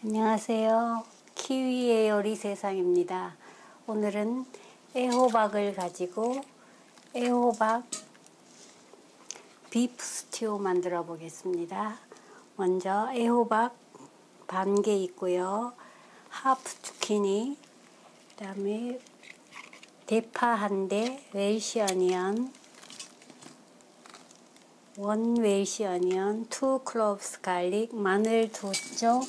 안녕하세요. 키위의 요리 세상입니다. 오늘은 애호박을 가지고 애호박 비프 스튜 만들어 보겠습니다. 먼저 애호박 반 개 있고요. 하프 zucchini, 그 다음에 대파 한 대, 웰시 어니언, 원 웰시 어니언, 2 cloves garlic, 마늘 2쪽,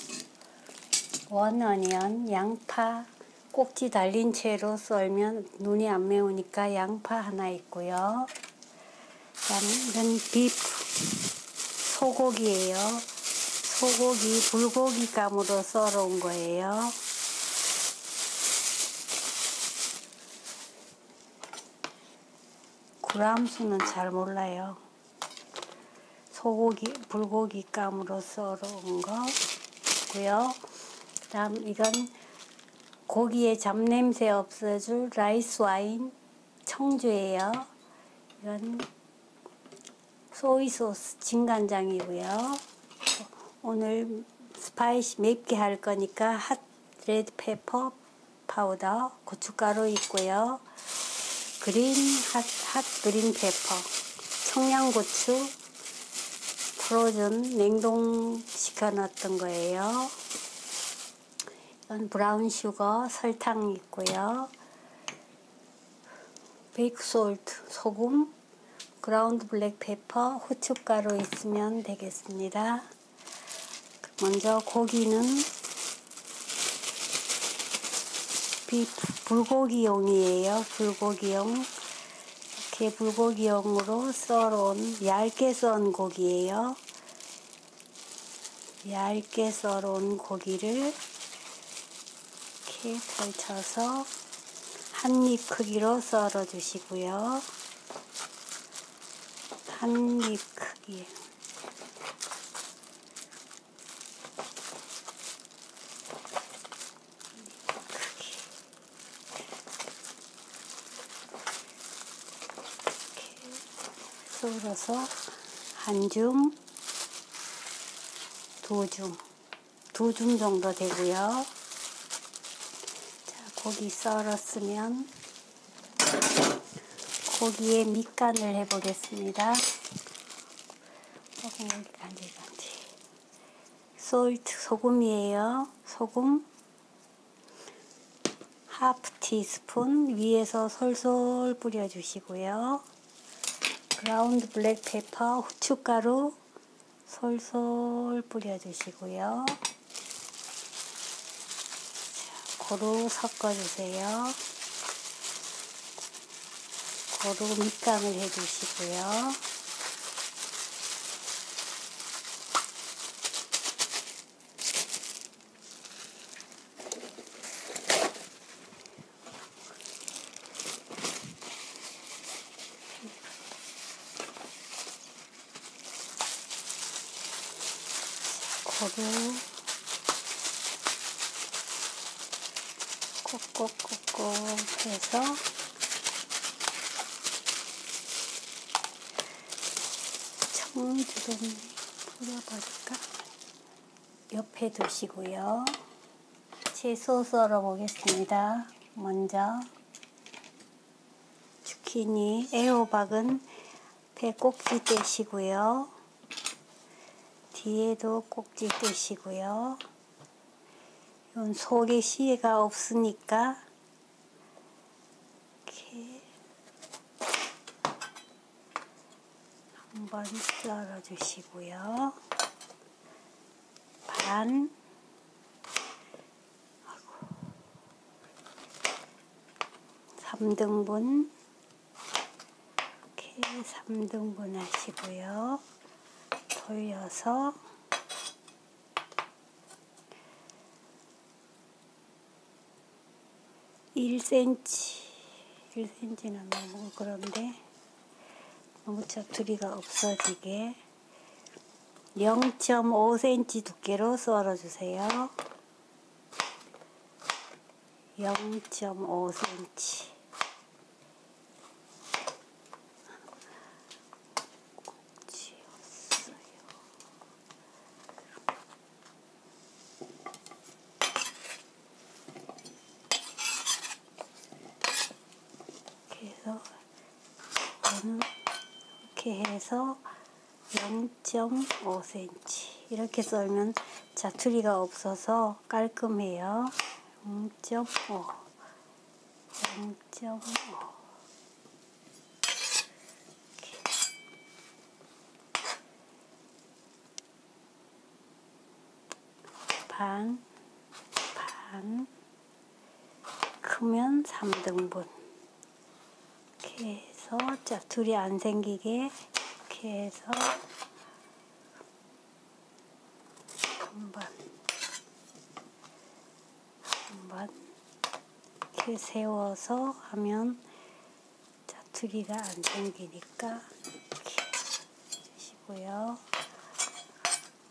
원 어니언, 양파 꼭지 달린 채로 썰면 눈이 안 매우니까 양파 하나 있고요. 그다음에 이건 비프 소고기예요. 소고기 불고기 감으로 썰어 온 거예요. 그람 수는 잘 몰라요. 소고기 불고기 감으로 썰어 온 거고요. 그다음 이건 고기의 잡냄새 없어줄 라이스 와인 청주예요. 이건 소이 소스 진간장이고요. 오늘 스파이시 맵게 할 거니까 핫 레드 페퍼 파우더, 고춧가루 있고요. 그린 핫 그린 페퍼, 청양고추 프로즌 냉동시켜 놨던 거예요. 이건 브라운 슈거, 설탕 있고요. 베이크 솔트, 소금, 그라운드 블랙 페퍼, 후춧가루 있으면 되겠습니다. 먼저 고기는 불고기용이에요. 불고기용. 이렇게 불고기용으로 썰어온 얇게 썬 고기예요. 얇게 썰어온 고기를 이렇게 펼쳐서 한 입 크기로 썰어 주시고요. 한 입 크기. 이렇게 썰어서 한 줌, 두 줌 정도 되고요. 자, 고기 썰었으면 고기에 밑간을 해보겠습니다. 간지. 솔트, 소금이에요. 소금 하프 티스푼 위에서 솔솔 뿌려주시고요. 그라운드 블랙 페퍼, 후춧가루 솔솔 뿌려주시고요. 자, 고루 섞어주세요. 고루 밑간을 해주시고요. 고루 꼭꼭꼭꼭 해서 청주를 뿌려버릴까? 옆에 두시고요. 채소 썰어 보겠습니다. 먼저 zucchini, 애호박은 배 꼭지 떼시고요. 뒤에도 꼭지 떼시고요. 이건 속에 씨가 없으니까 이렇게 한번 썰어 주시고요. 반 3등분 이렇게 3등분 하시고요. 돌려서 (1cm) 너무 그런데 너무 자투리가 없어지게 0.5cm 두께로 썰어주세요. 0.5cm. 이렇게 해서 0.5cm 이렇게 썰면 자투리가 없어서 깔끔해요. 0.5 반 크면 3등분 이렇게 해서 자투리 안 생기게 이렇게 해서 한번 이렇게 세워서 하면 자투리가 안 생기니까 이렇게 해주시고요.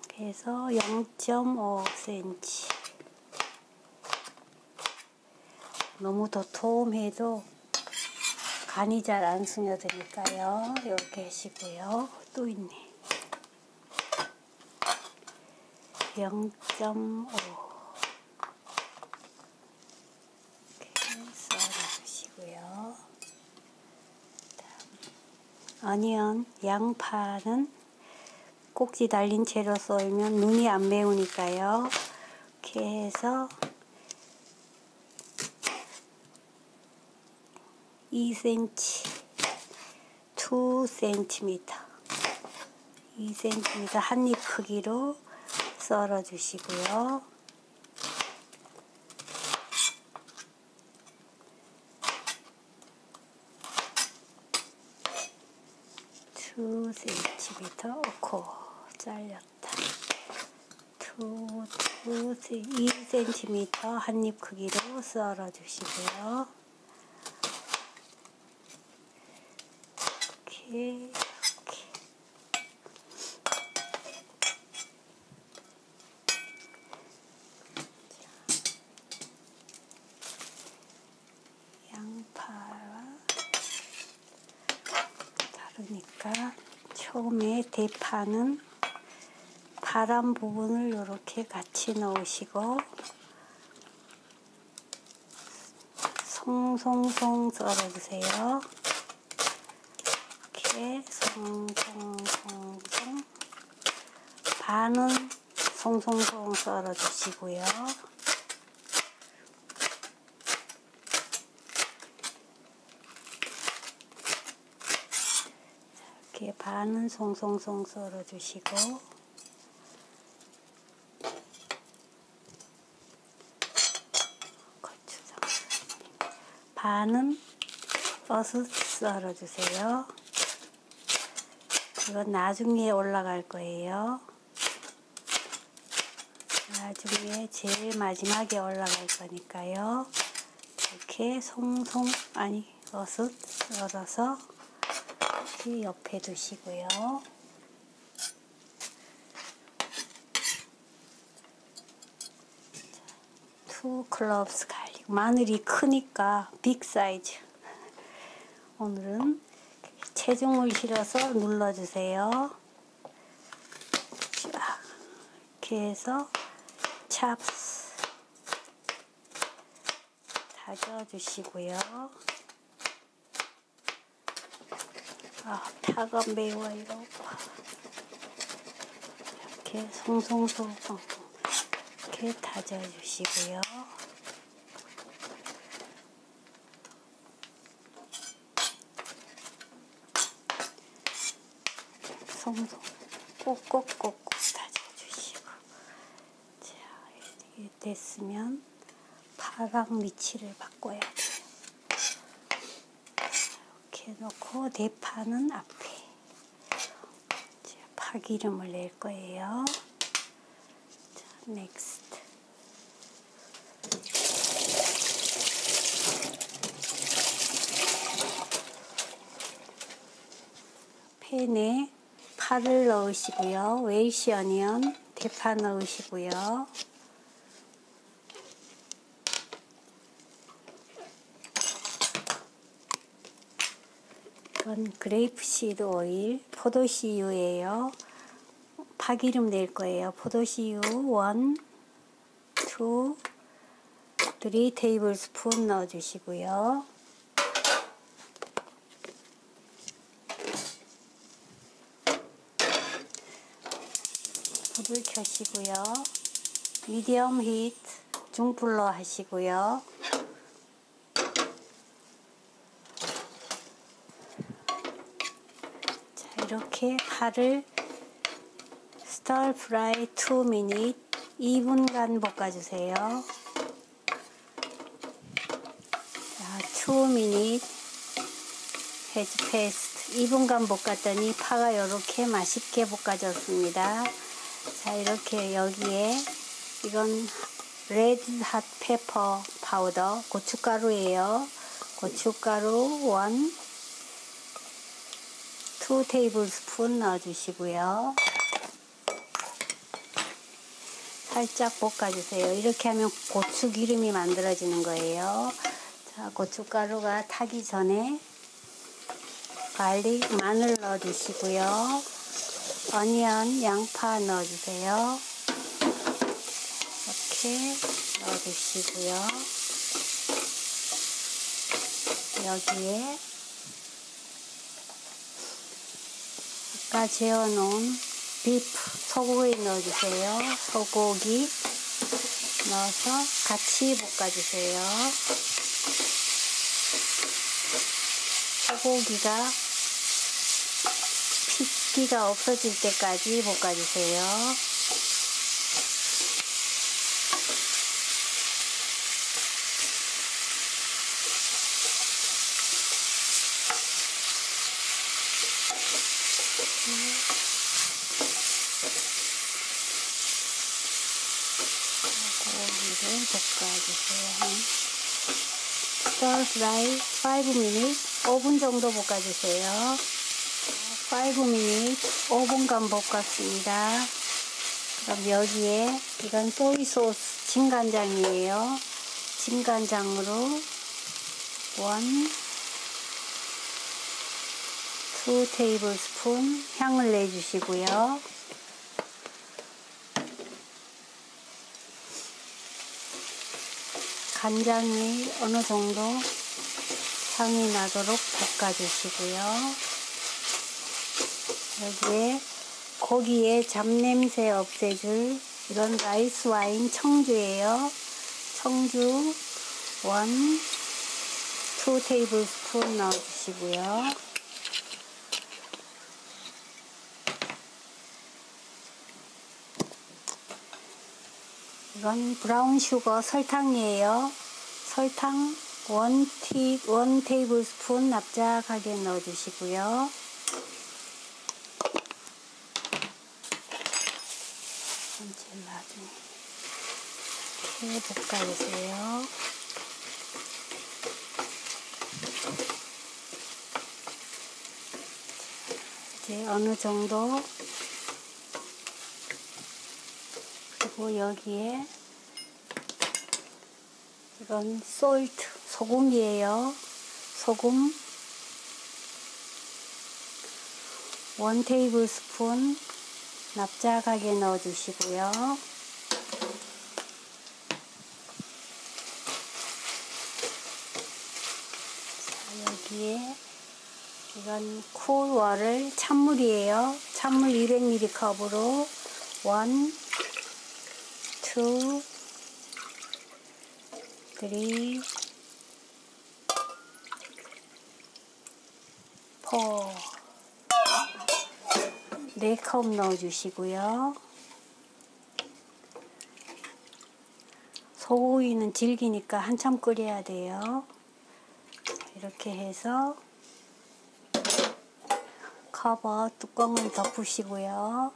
그래서 0.5cm 너무 도톰해도 간이 잘 안 스며드니까요. 이렇게 하시고요. 또 있네. 0.5 이렇게 썰어주시고요. 어니언, 양파는 꼭지 달린 채로 썰면 눈이 안 매우니까요. 이렇게 해서 2cm, 2cm, 2cm 한 입 크기로 썰어 주시고요. 오코 잘렸다. 2cm 한 입 크기로 썰어 주시고요. 이렇게 양파와 다르니까 처음에 대파는 파란 부분을 이렇게 같이 넣으시고 송송송 썰어주세요. 이렇게 송송송송 반은 송송송 썰어주시고요. 이렇게 반은 송송송 썰어주시고 고추장 반은 어슷 썰어주세요. 이건 나중에 올라갈 거예요. 나중에 제일 마지막에 올라갈 거니까요. 이렇게 어슷 썰어서 이렇게 옆에 두시고요. 투 클럽스 갈릭. 마늘이 크니까 빅 사이즈. 오늘은 체중을 실어서 눌러주세요. 이렇게 해서 찹스 다져주시고요. 파가 매워요. 이렇게 송송송 이렇게 다져주시고요. 송송 꼭꼭꼭꼭 다져주시고 자 이렇게 됐으면 파랑 위치를 바꿔야 돼요. 이렇게 놓고 대파는 앞에 파기름을 낼 거예요. 자, 넥스트. 팬에 파를 넣으시고요. 웰시 어니언, 대파 넣으시고요. 이건 그레이프시드 오일, 포도씨유예요. 파기름 낼 거예요. 포도씨유 1, 2, 3 테이블 스푼 넣어주시고요. 불을 켜시고요. 미디엄 히트 중불로 하시고요. 자, 이렇게 파를 스tir fry 2 minute 2분간 볶아주세요. 자, 2 minute has passed. 2분간 볶았더니 파가 이렇게 맛있게 볶아졌습니다. 자, 이렇게 여기에 이건 레드 핫 페퍼 파우더 고춧가루예요. 고춧가루 2 테이블스푼 넣어주시고요. 살짝 볶아주세요. 이렇게 하면 고추기름이 만들어지는 거예요. 자, 고춧가루가 타기 전에 갈릭, 마늘 넣어주시고요. 어니언, 양파 넣어주세요. 이렇게 넣어주시고요. 여기에 아까 재워놓은 비프, 소고기 넣어주세요. 소고기 넣어서 같이 볶아주세요. 소고기가 핏기가 없어질 때까지 볶아주세요. 고기를 볶아주세요. Stir fry 5 minutes 5분 정도 볶아주세요. 5 minutes 5분간 볶았습니다. 그럼 여기에 이건 소이 소스 진간장이에요. 진간장으로 2 테이블스푼 향을 내주시고요. 간장이 어느 정도 향이 나도록 볶아주시고요. 여기에 고기에 잡냄새 없애줄 이건 라이스 와인 청주예요. 청주 2 테이블스푼 넣어주시고요. 이건 브라운 슈거 설탕이에요. 설탕 1 테이블스푼 납작하게 넣어주시고요. 제일 나중에 이렇게 볶아주세요. 이제 어느 정도, 그리고 여기에 이건 솔트 소금이에요. 소금 1 테이블스푼 납작하게 넣어주시고요. 자, 여기에 이건 쿨워를 찬물이에요. 찬물 200ml 컵으로 1, 2, 3, 4 4컵 넣어주시고요. 소고기는 질기니까 한참 끓여야 돼요. 이렇게 해서 커버 뚜껑을 덮으시고요.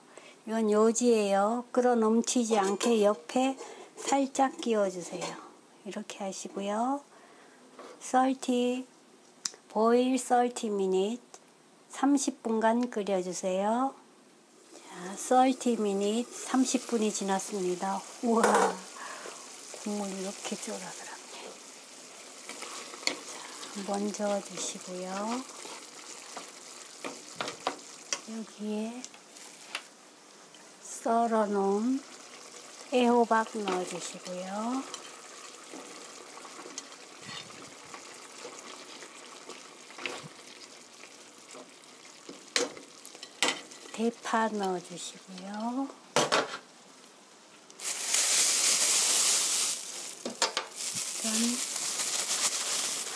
이건 요지예요. 끓어 넘치지 않게 옆에 살짝 끼워주세요. 이렇게 하시고요. 보일 30 minutes 30분간 끓여주세요. 자, 30 minutes 30분이 지났습니다. 우와, 국물이 이렇게 쫄아들었네. 자, 한번 저어주시고요. 여기에 썰어놓은 애호박 넣어주시고요. 대파 넣어주시고요. 이건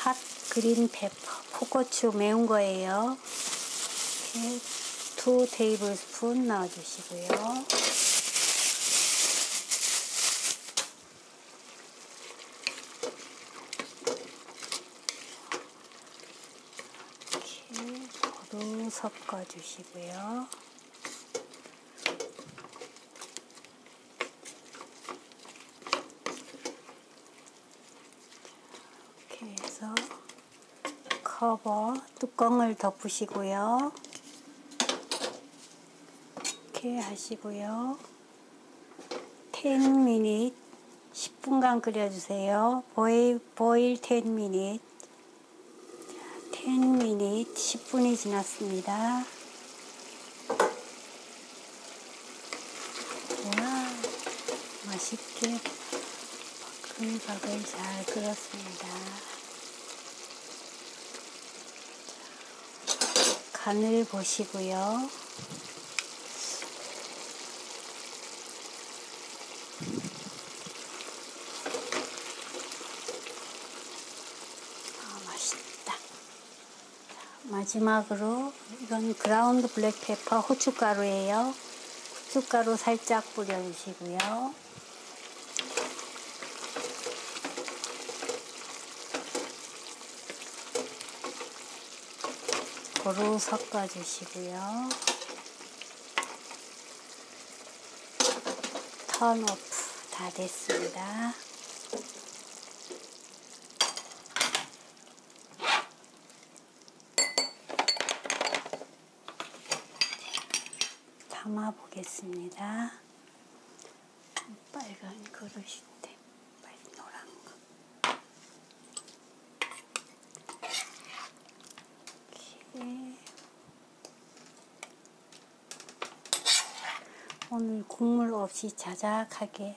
핫 그린 페퍼, 풋고추 매운 거예요. 이렇게 2 테이블스푼 넣어주시고요. 이렇게 고루 섞어주시고요. 이렇게 해서 커버, 뚜껑을 덮으시고요. 이렇게 하시고요. 10분, 10분간 끓여주세요. 보일 10분. 10분, 10분이 지났습니다. 와, 맛있게 바글바글 잘 끓었습니다. 간을 보시고요. 맛있다. 마지막으로 이건 그라운드 블랙 페퍼 후춧가루예요. 후춧가루 살짝 뿌려주시고요. 고루 섞어주시고요. 턴 오프 다 됐습니다. 담아 보겠습니다. 빨간 그릇인데 빨리 노란 거. 이렇게. 오늘 국물 없이 자작하게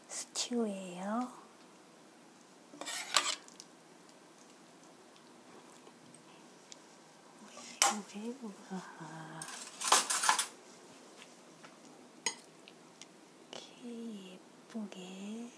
스튜예요. 이렇게 예쁘게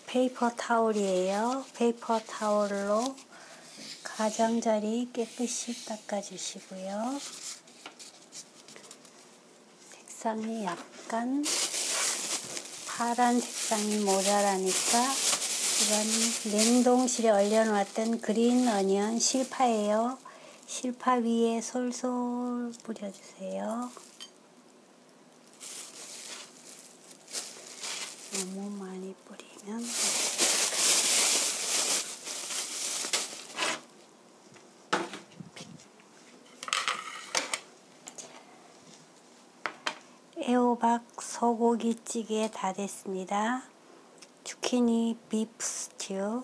페이퍼 타올이에요. 페이퍼 타올로 가장자리 깨끗이 닦아주시고요. 색상이 약간 파란 색상이 모자라니까 이건 냉동실에 얼려놨던 그린 어니언 실파예요. 실파 위에 솔솔 뿌려주세요. 너무 많이 뿌리면 애호박 소고기찌개 다 됐습니다. 주키니 비프 스튜